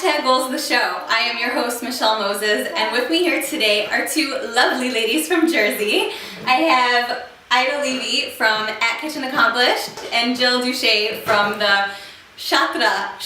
#goals the show. I am your host, Michelle Moses, and with me here today are two lovely ladies from Jersey. I have Ida Levy from At Kitchen Accomplished and Jill Duche from the Shatra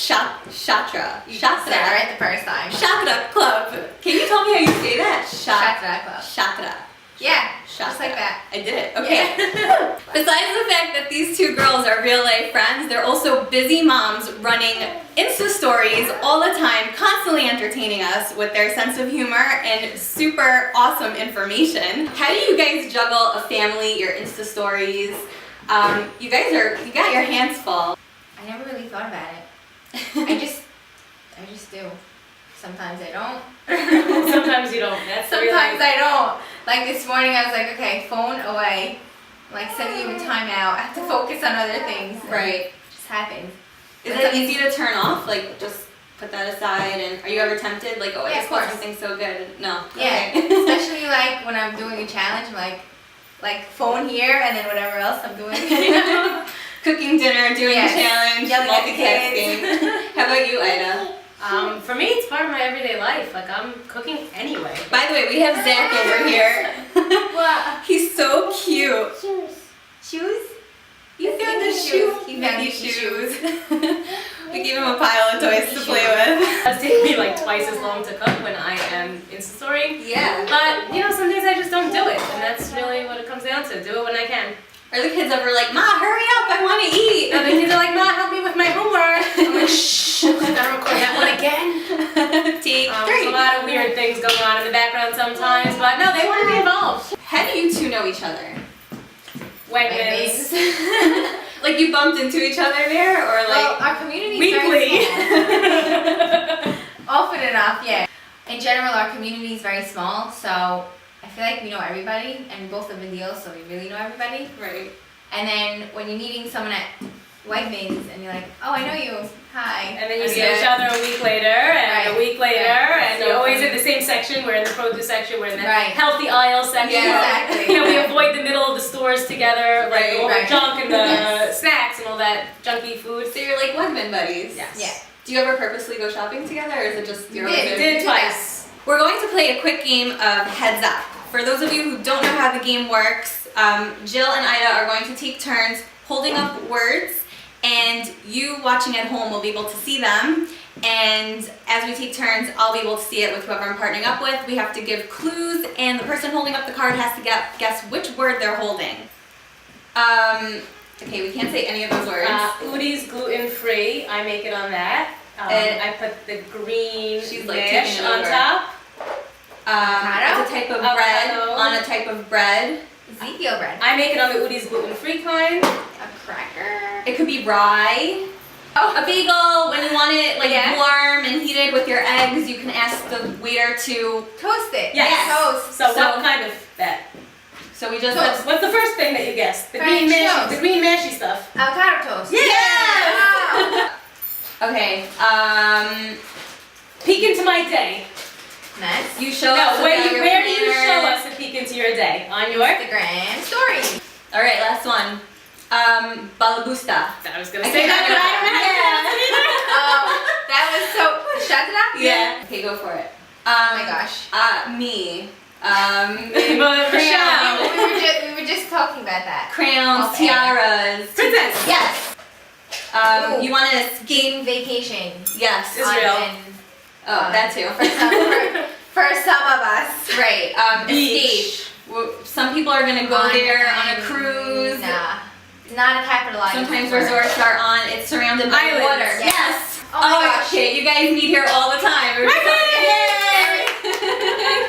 right the first time. Shatra Club. Can you tell me how you say that? Shatra Club. Shatra. Yeah, Shatra. just like that. I did it. Okay. Yeah. Besides the fact that these two girls are real life friends, they're also busy moms running Insta stories all the time, constantly entertaining us with their sense of humor and super awesome information. How do you guys juggle a family, your Insta stories? You got your hands full. I never really thought about it. I just do. Sometimes I don't. Sometimes you don't. Sometimes I don't. Like this morning I was like, okay, phone away. Like setting you in timeout. I have to focus on other things. Right. It just happens. Is it easy to turn off? Like just put that aside, and are you ever tempted? Like, oh, I just want something so good. No. Yeah. Okay. Especially like when I'm doing a challenge, I'm like phone here and then whatever else I'm doing. Cooking dinner, doing a challenge, yelling at the multitasking. How about you, Ida? For me, it's part of my everyday life. Like, I'm cooking anyway. By the way, we have Zach over here. What? He's so cute. Shoes? You found the shoe. He found these the shoes. We gave him a pile of toys to play with. It does take me like twice as long to cook when I am Insta-storying. Yeah. But, you know, some days I just don't do it. And that's really what it comes down to. Do it when I can. Are the kids ever like, Ma, hurry up, I want to eat? No, the kids are like, Ma, help me with my homework. I'm like, shh, gotta record that one again. Take There's a lot of weird things going on in the background sometimes, but no, they want to be involved. How do you two know each other? Wegmans. Like you bumped into each other there, or like? Well, our community weekly. Often enough, yeah. In general, our community is very small, so I feel like we know everybody, and we both live in Deal, so we really know everybody. Right. And then when you're meeting someone at Wegmans, and you're like, oh, I know you, hi. And then you see each other a week later, and a week later, and you're always in the same section. We're in the produce section, we're in the healthy aisle section. Yeah, exactly. You know, we avoid the middle of the stores together, like all the Right. junk and the snacks and all that junky food. So you're like Wegman buddies. Yes. Yeah. Do you ever purposely go shopping together, or is it just your own? We did twice. We're going to play a quick game of Heads Up. For those of you who don't know how the game works, Jill and Ida are going to take turns holding up words, and you watching at home will be able to see them. And as we take turns, I'll be able to see it with whoever I'm partnering up with. We have to give clues, and the person holding up the card has to guess which word they're holding. Okay, we can't say any of those words. Udi's gluten-free. I make it on that. And I put the green mash on top. It's a type of bread on a type of bread. Ezekiel bread. I make it on the Udi's gluten-free kind. A cracker. It could be rye. A bagel, when you want it like warm and heated with your eggs, you can ask the waiter to Toast it. Yes. Toast. So what kind of that? So we just Toast. What's the first thing that you guessed? The French green mashy, toast. the green mashy stuff. Avocado toast. Yes! Wow. Okay. Peek into my day. Nice. You show us. Where do you show us a peek into your day? On your Instagram story. All right, last one. Balabusta. I was gonna say that, but I don't have That was so. Shut it up. Yeah. Okay, go for it. Oh my gosh. Me. But Michelle. We were just talking about that. Crayons, Okay. tiaras. Princess. Yes. You want to skate? Vacation. Yes. Israel. Oh, that too. For some of us. Right. Beach. Escape. Some people are gonna go there on a cruise. Nah. Not a capitalized. Sometimes word. resorts are on. It's surrounded by Islands. water. Yes. Yes. Oh my gosh. Shit, you guys meet here all the time. We're just like,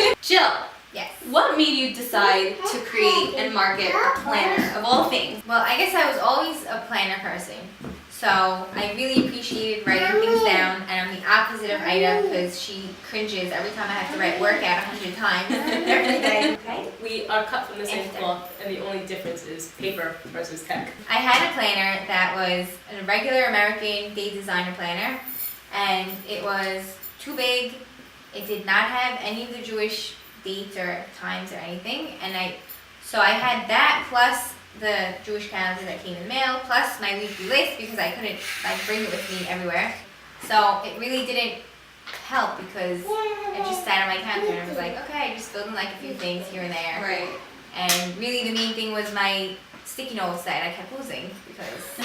yay! Jill, Yes. what made you decide to create and market a planner of all things? Well, I guess I was always a planner person. So I really appreciated writing things down, and I'm the opposite of Ida because she cringes every time I have to write workout 100 times every day. Okay. We are cut from the same cloth, and the only difference is paper versus tech. I had a planner that was a regular American day designer planner, and it was too big. It did not have any of the Jewish dates or times or anything, and so I had that plus the Jewish calendar that came in the mail, plus my weekly list because I couldn't bring it with me everywhere. So it really didn't help because I just sat on my counter and I was like, okay, I just filled in like a few things here and there. Right. And really the main thing was my sticky notes that I kept losing because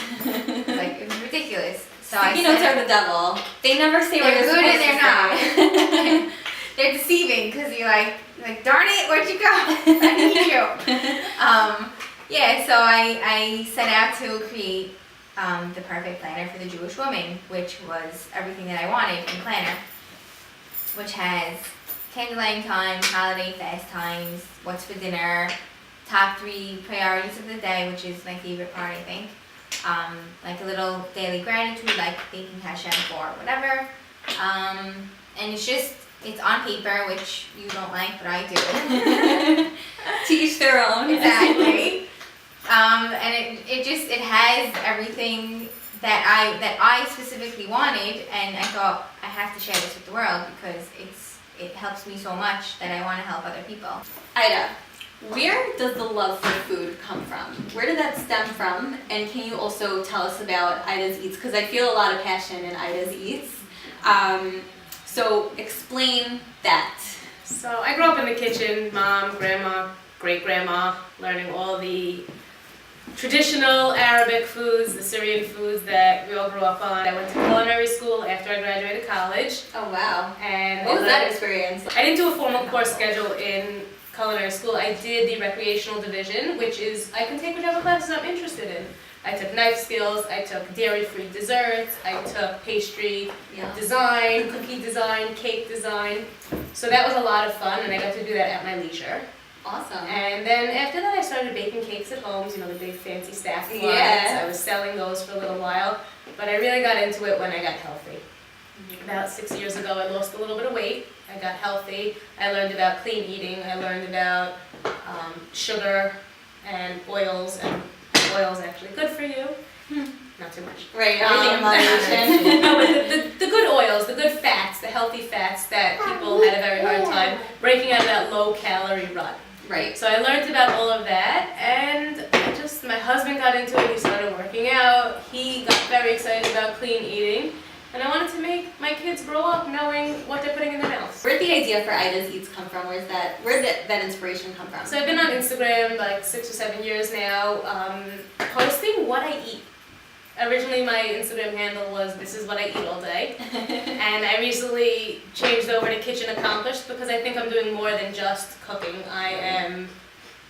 like it was ridiculous. So sticky notes are the devil. They never say where they're they're good and supposed they're to not. They're deceiving because you're like, darn it, where'd you go? I need you. Yeah, so I set out to create the perfect planner for the Jewish woman, which was everything that I wanted in planner, which has candlelight time, holiday fast times, what's for dinner, top 3 priorities of the day, which is my favorite part, I think. Like a little daily gratitude, like thanking Hashem for whatever. And it's on paper, which you don't like, but I do. To each their own. Exactly. And it has everything that I specifically wanted, and I thought I have to share this with the world because it helps me so much that I want to help other people. Ida, where does the love for food come from? Where did that stem from? And can you also tell us about Ida's Eats? Because I feel a lot of passion in Ida's Eats. So explain that. So I grew up in the kitchen, mom, grandma, great-grandma, learning all the traditional Arabic foods, the Syrian foods that we all grew up on. I went to culinary school after I graduated college. Oh wow. And what was that experience? I didn't do a formal course schedule in culinary school. I did the recreational division, which is I can take whichever classes I'm interested in. I took knife skills, I took dairy-free desserts, I took pastry design, cookie design, cake design. So that was a lot of fun, and I got to do that at my leisure. Awesome. And then after that I started baking cakes at home, you know, the big fancy staff ones. Yeah. I was selling those for a little while, but I really got into it when I got healthy. About 6 years ago I lost a little bit of weight, I got healthy, I learned about clean eating, I learned about sugar and oils, and oil's actually good for you. Not too much. Right, everything in moderation. No, but the good oils, the good fats, the healthy fats that people had a very hard time breaking out of that low-calorie rut. Right. So I learned about all of that, and my husband got into it, he started working out, he got very excited about clean eating, and I wanted to make my kids grow up knowing what they're putting in their mouths. Where did the idea for Ida's Eats come from? Where did that inspiration come from? So I've been on Instagram like 6 or 7 years now, posting what I eat. Originally my Instagram handle was "This is what I eat all day," and I recently changed over to Kitchen Accomplished because I think I'm doing more than just cooking. I am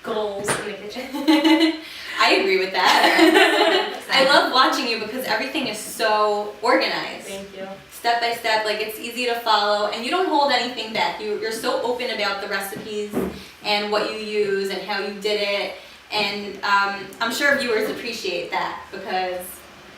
goals in the kitchen. I agree with that. I love watching you because everything is so organized. Thank you. Step by step, like it's easy to follow, and you don't hold anything back. You're so open about the recipes and what you use and how you did it, and I'm sure viewers appreciate that because.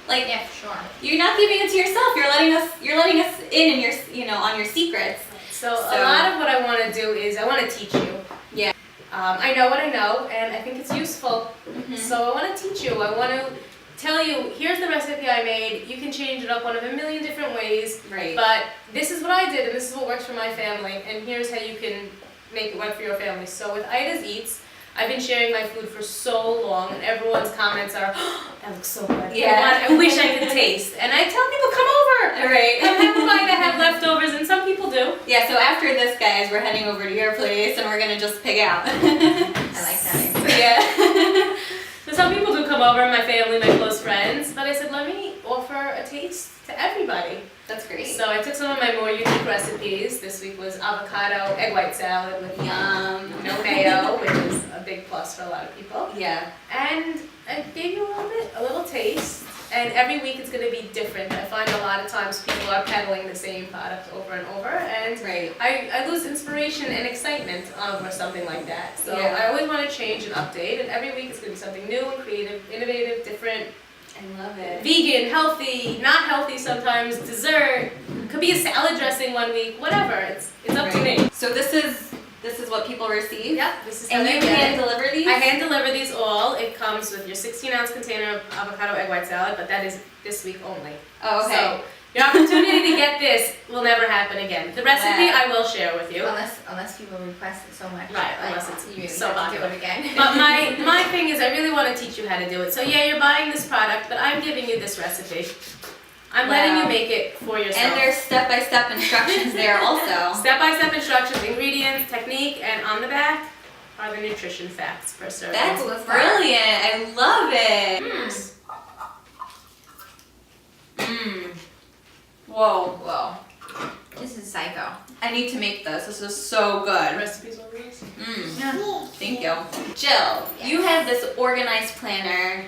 Like, yeah, for sure. You're not giving it to yourself. You're letting us in your on your secrets. So a lot of what I want to do is I want to teach you. Yeah. I know what I know, and I think it's useful. Mm-hmm. So I want to teach you. I want to tell you, here's the recipe I made. You can change it up one of a million different ways. Right. But this is what I did, and this is what works for my family, and here's how you can make it work for your family. So with Ida's Eats, I've been sharing my food for so long, and everyone's comments are, oh, that looks so good. Yeah. I wish I could taste. And I tell people, come over. Right. Come have a bite. I have leftovers, and some people do. Yeah, so after this, guys, we're heading over to your place, and we're going to just pig out. I like that. Yeah. So some people do come over, my family, my close friends, but I said, let me offer a taste to everybody. That's great. So I took some of my more unique recipes. This week was avocado egg white salad with Yum. no mayo, which is a big plus for a lot of people. Yeah. And I gave you a little taste. And every week it's going to be different. I find a lot of times people are peddling the same product over and over, and Right. I lose inspiration and excitement over something like that. So Yeah. I always want to change and update, and every week it's going to be something new and creative, innovative, different. I love it. Vegan, healthy, not healthy sometimes, dessert, could be a salad dressing one week, whatever. It's up to me. So this is what people receive? Yep, this is how And they you get hand it. deliver these? I hand deliver these all. It comes with your 16-ounce container of avocado egg white salad, but that is this week only. Oh, okay. So your opportunity to get this will never happen again. The recipe Wow. I will share with you. Unless people request it so much. Right, like, unless it's you really so have to do popular. it again. But my thing is I really want to teach you how to do it. So yeah, you're buying this product, but I'm giving you this recipe. I'm letting you make it for yourself. And there's step-by-step instructions there also. Step-by-step instructions, ingredients, technique, and on the back are the nutrition facts per serving. That's brilliant. I love it. Whoa. Whoa. This is psycho. I need to make this. This is so good. Recipes over this? Thank you. Jill, you have this organized planner.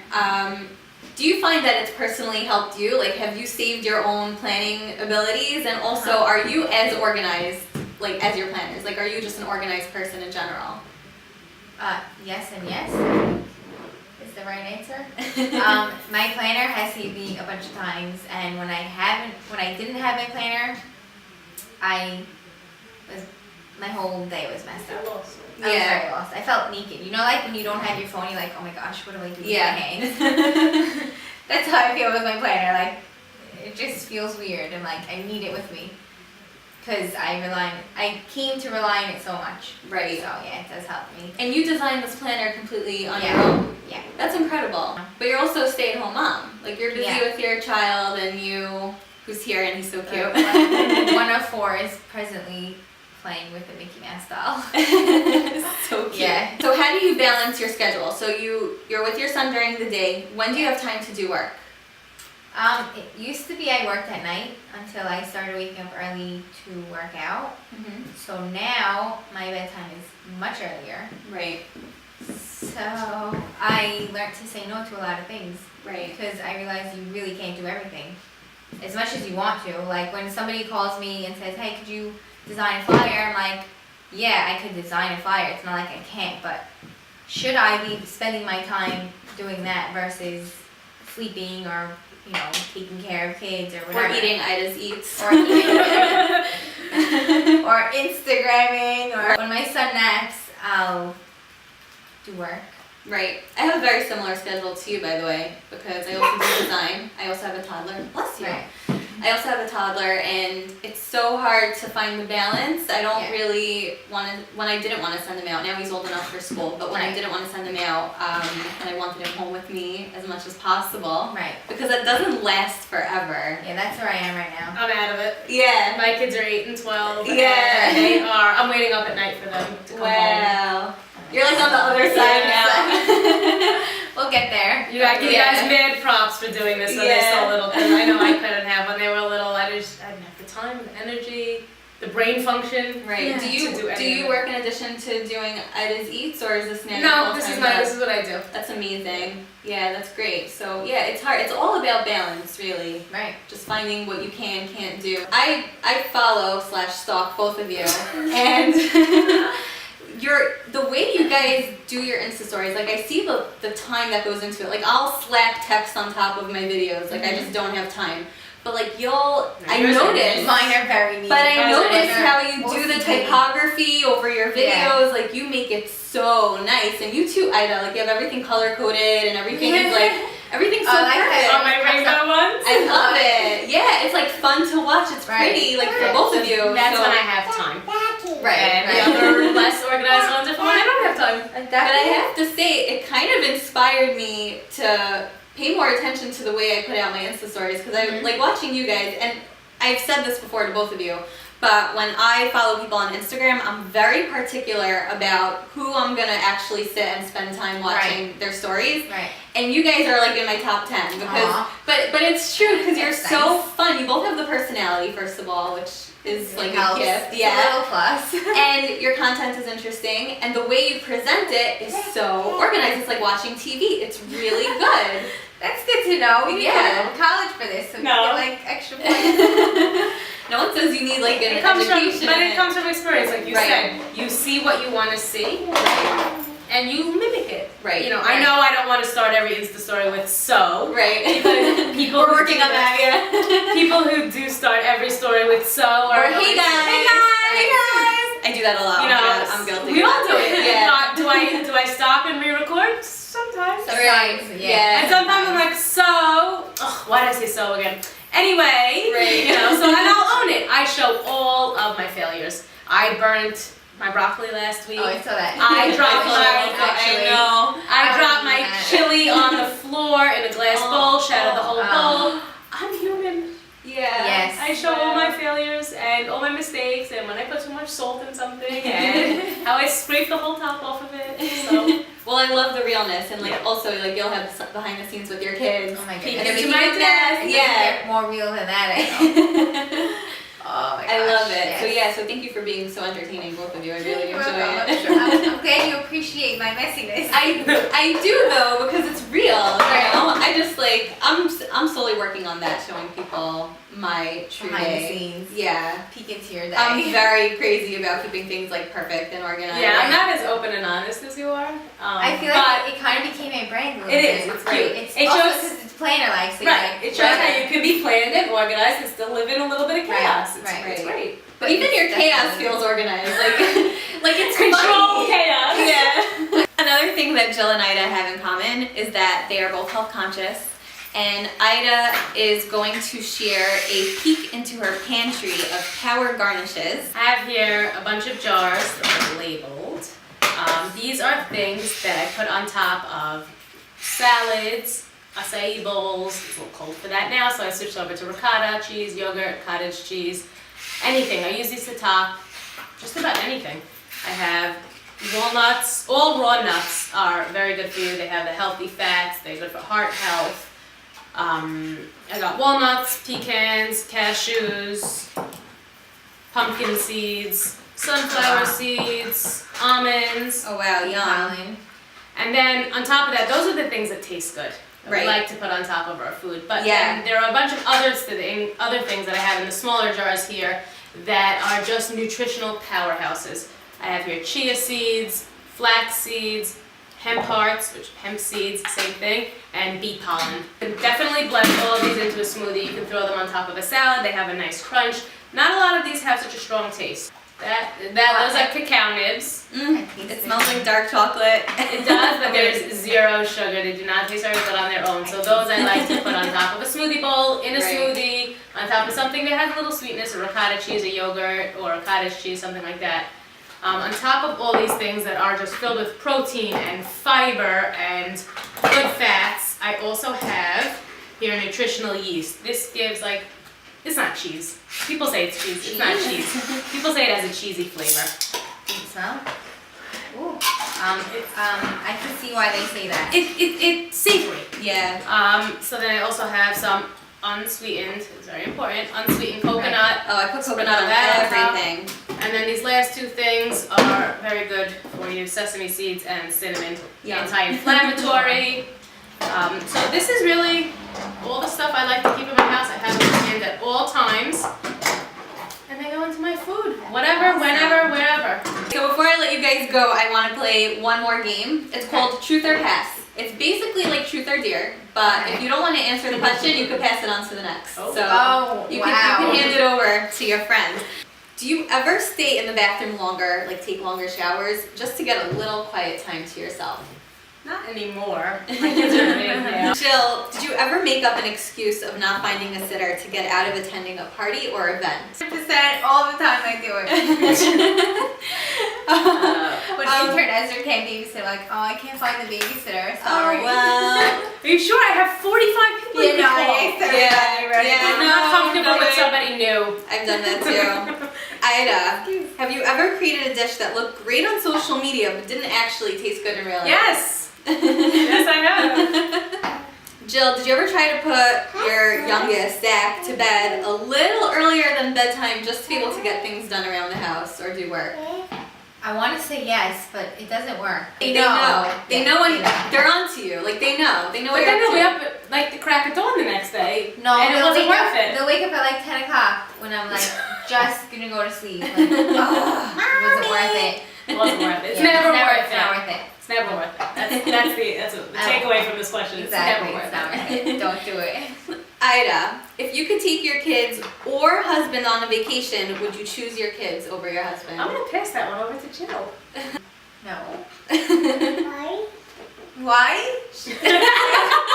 Do you find that it's personally helped you? Like, have you saved your own planning abilities? And also, are you as organized, like, as your planners? Like, are you just an organized person in general? Yes and yes is the right answer. My planner has saved me a bunch of times, and when I didn't have my planner, my whole day was messed up. I was very lost. I felt naked. You know, like when you don't have your phone, you're like, oh my gosh, what do I do with my hands? That's how I feel with my planner. Like, it just feels weird, and like I need it with me. Because I came to rely on it so much. Right. So yeah, it does help me. And you designed this planner completely on your own. Yeah. That's incredible. But you're also a stay-at-home mom. Like, you're busy with your child and you, who's here and he's so cute. One of 4 is presently playing with the Mickey Mouse doll. So cute. Yeah. So how do you balance your schedule? So you're with your son during the day. When do you have time to do work? It used to be I worked at night until I started waking up early to work out. So now my bedtime is much earlier. Right. So I learned to say no to a lot of things. Right. Because I realized you really can't do everything as much as you want to. Like when somebody calls me and says, hey, could you design a flyer? I'm like, yeah, I could design a flyer. It's not like I can't, but should I be spending my time doing that versus sleeping or, you know, taking care of kids or whatever. Or eating Ida's Eats. Or eating. Or Instagramming. Or when my son naps, I'll do work. Right. I have a very similar schedule to you, by the way, because I also do design. I also have a toddler. Bless you. Right. I also have a toddler, and it's so hard to find the balance. I don't really want to, when I didn't want to send him out, now he's old enough for school, but when I didn't want to send him out, and I wanted him home with me as much as possible. Right. Because it doesn't last forever. Yeah, that's where I am right now. I'm out of it. Yeah. My kids are 8 and 12. Yeah. And they are. I'm waiting up at night for them to come home. Wow. You're like on the other side now. We'll get there. You guys mad props for doing this when they're so little, because I know I couldn't have when they were little. I didn't have the time, the energy, the brain function. Right. Yeah. Do you work in addition to doing Ida's Eats, or is this now? No, this is what I do. That's amazing. Yeah, that's great. So yeah, it's hard. It's all about balance, really. Right. Just finding what you can't do. I follow / stalk both of you, and the way you guys do your Insta stories, like I see the time that goes into it. Like I'll slap text on top of my videos. Like I just don't have time. But like I notice. Mine are very neat. But I notice how you do the typography over your videos. Like you make it so nice, and you too, Ida. Like you have everything color coded and everything is like everything's so perfect. On my rainbow ones. I love it. Yeah, it's like fun to watch. It's pretty, like for both of you. That's when I have time. Right. And the other less organized ones are when I don't have time. But I have to say, it kind of inspired me to pay more attention to the way I put out my Insta stories, because I like watching you guys, and I've said this before to both of you, but when I follow people on Instagram, I'm very particular about who I'm going to actually sit and spend time watching their stories. Right. And you guys are like in my top 10 because, but it's true because you're so fun. You both have the personality, first of all, which is like a gift. Yeah. A little plus. And your content is interesting, and the way you present it is so organized. It's like watching TV. It's really good. That's good to know. We need to go to college for this, so we get like extra points. No one says you need like an education. But it comes from experience, like you said. You see what you want to see, and you mimic it. Right. You know, I know I don't want to start every Insta story with "so." Right. Because people we're working on that. Yeah. People who do start every story with "so" or "Hey guys." Hey guys. Hey guys. I do that a lot. You know, I'm guilty. We all do it. Yeah. Do I stop and re-record? Sometimes. Yeah. And sometimes I'm like, why did I say so again? Anyway, you know, so and I'll own it. I show all of my failures. I burnt my broccoli last week. Oh, I saw that. I dropped I dropped my chili on the floor in a glass bowl, shattered the whole bowl. I'm human. Yeah. Yes. I show all my failures and all my mistakes, and when I put too much salt in something, and how I scrape the whole top off of it. So. Well, I love the realness, and like Yeah. also like you'll have behind the scenes with your kids. Oh my peek goodness. into my my desk. It Yeah. doesn't get more real than that, I know. Oh my gosh. I love it. Yes. So yeah, so thank you for being so entertaining, both of you. I really You're enjoy welcome. it. I'm glad you appreciate my messiness. I do though, because it's real. You know, I just like I'm slowly working on that, showing people my true Behind the day. scenes. Yeah. Peek into your day. I'm very crazy about keeping things like perfect and organized. Yeah, I'm not as open and honest as you are. I feel but like it kind of became a brand a little It bit. is, it's cute. It's It also shows- because it's planner-like, so right, you're like, it shows right. how you can be planned and organized and still live in a little bit of chaos. It's, right. it's great. But even your chaos Definitely. feels organized. Like it's Control funny. chaos. Yeah. Another thing that Jill and Ida have in common is that they are both health conscious. And Ida is going to share a peek into her pantry of power garnishes. I have here a bunch of jars that are labeled. These are things that I put on top of salads, acai bowls. It's a little cold for that now, so I switched over to ricotta, cheese, yogurt, cottage cheese, anything. I use these to top just about anything. I have walnuts. All raw nuts are very good for you. They have the healthy fats. They're good for heart health. I got walnuts, pecans, cashews, pumpkin seeds, sunflower seeds, almonds. Oh wow, yum. Colin. And then on top of that, those are the things that taste good. That Right. we like to put on top of our food. But Yeah. then there are a bunch of other things that I have in the smaller jars here that are just nutritional powerhouses. I have here chia seeds, flax seeds, hemp hearts, which hemp seeds, same thing, and bee pollen. You can definitely blend all of these into a smoothie. You can throw them on top of a salad. They have a nice crunch. Not a lot of these have such a strong taste. Those are cacao nibs. It smells like dark chocolate. It does, but there's zero sugar. They do not taste very good on their own. So those I like to put on top of a smoothie bowl, in a Right. smoothie, on top of something that has a little sweetness, a ricotta cheese, a yogurt, or a cottage cheese, something like that. On top of all these things that are just filled with protein and fiber and good fats, I also have here nutritional yeast. This gives it's not cheese. People say it's cheese. It's not cheese. People say it has a cheesy flavor. Can you smell? Ooh. I can see why they say that. It's savory. Yeah. So then I also have some unsweetened, it's very important, unsweetened coconut. Oh, I put So coconut on that on top. everything. And then these last two things are very good for you, sesame seeds and cinnamon, Yum. anti-inflammatory. So this is really all the stuff I like to keep in my house. I have them in hand at all times. And they go into my food, whatever, whenever, wherever. So before I let you guys go, I want to play one more game. It's called Truth or Pass. It's basically like Truth or Dare, but if you don't want to answer the question, you could pass it on to the next. Oh. So Oh, you wow. can hand it over to your friend. Do you ever stay in the bathroom longer, like take longer showers, just to get a little quiet time to yourself? Not anymore. My kids are big now. Jill, did you ever make up an excuse of not finding a sitter to get out of attending a party or event? 100% all the time I do it. When intern Ezra can't babysit, like, oh, I can't find the babysitter. Sorry. Oh, well. Are you sure? I have 45 people you You know, can call. I everybody, right? yeah. I'm not comfortable no with way. somebody new. I've done that too. Ida, have you ever created a dish that looked great on social media but didn't actually taste good in real life? Yes. Yes, I have. Jill, did you ever try to put your youngest, Zach, to bed a little earlier than bedtime just to be able to get things done around the house or do work? I want to say yes, but it doesn't work. They know. They know when they know. they're onto you. Like they know. They know But what then you're they'll be up to. up at like the crack of dawn the next day. No, and it they'll wasn't wake worth up, it. They'll wake up at like 10 o'clock when I'm like just gonna go to sleep. Like, oh, it wasn't worth it. It wasn't worth it. It's Yeah, never worth it's not it. worth it. It's never worth it. That's the takeaway from this question. Exactly, It's it's never not worth worth it. Don't do it. Ida, if you could take your kids or husband on a vacation, would you choose your kids over your husband? it. I'm gonna pass that one over to Jill. No. Why? Why?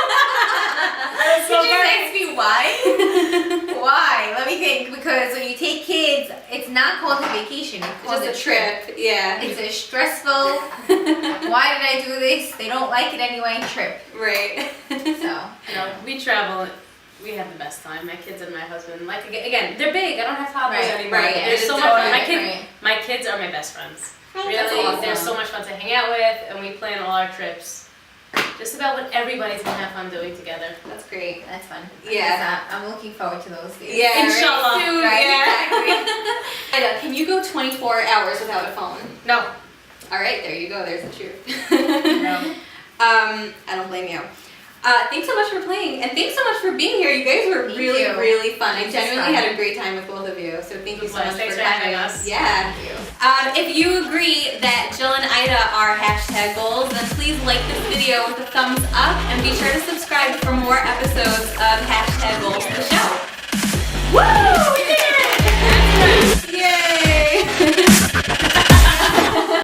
That's so Did you funny. ask me why? Why? Let me think. Because when you take kids, it's not called a vacation. It's called Just a trip. Yeah. It's a stressful, why did I do this? They don't like it anyway trip. Right. So, No, we travel We have the best time. My kids and my husband. Like again, they're big. I don't have toddlers Right, anymore. right. They're It's so much fun. different, My kids are my best friends. That's Really, awesome. they're so much fun to hang out with, and we plan all our trips. Just about what everybody's gonna have fun doing together. That's great. That's fun. Yeah. I'm looking forward to those days. Yeah, Inshallah. right, soon, Right, yeah. Ida, can you go 24 hours without a phone? No. All right, there you go. There's the truth. No. I don't blame you. Thanks so much for playing, and thanks so much for being here. You guys were Thank really, you. really fun. I This was genuinely fun. had a great time with both of you. So thank you so much Thanks for for having coming. us. Yeah. Thank you. If you agree that Jill and Ida are hashtag goals, then please like this video with a thumbs up, and be sure to subscribe for more episodes of hashtag goals the show. Woo!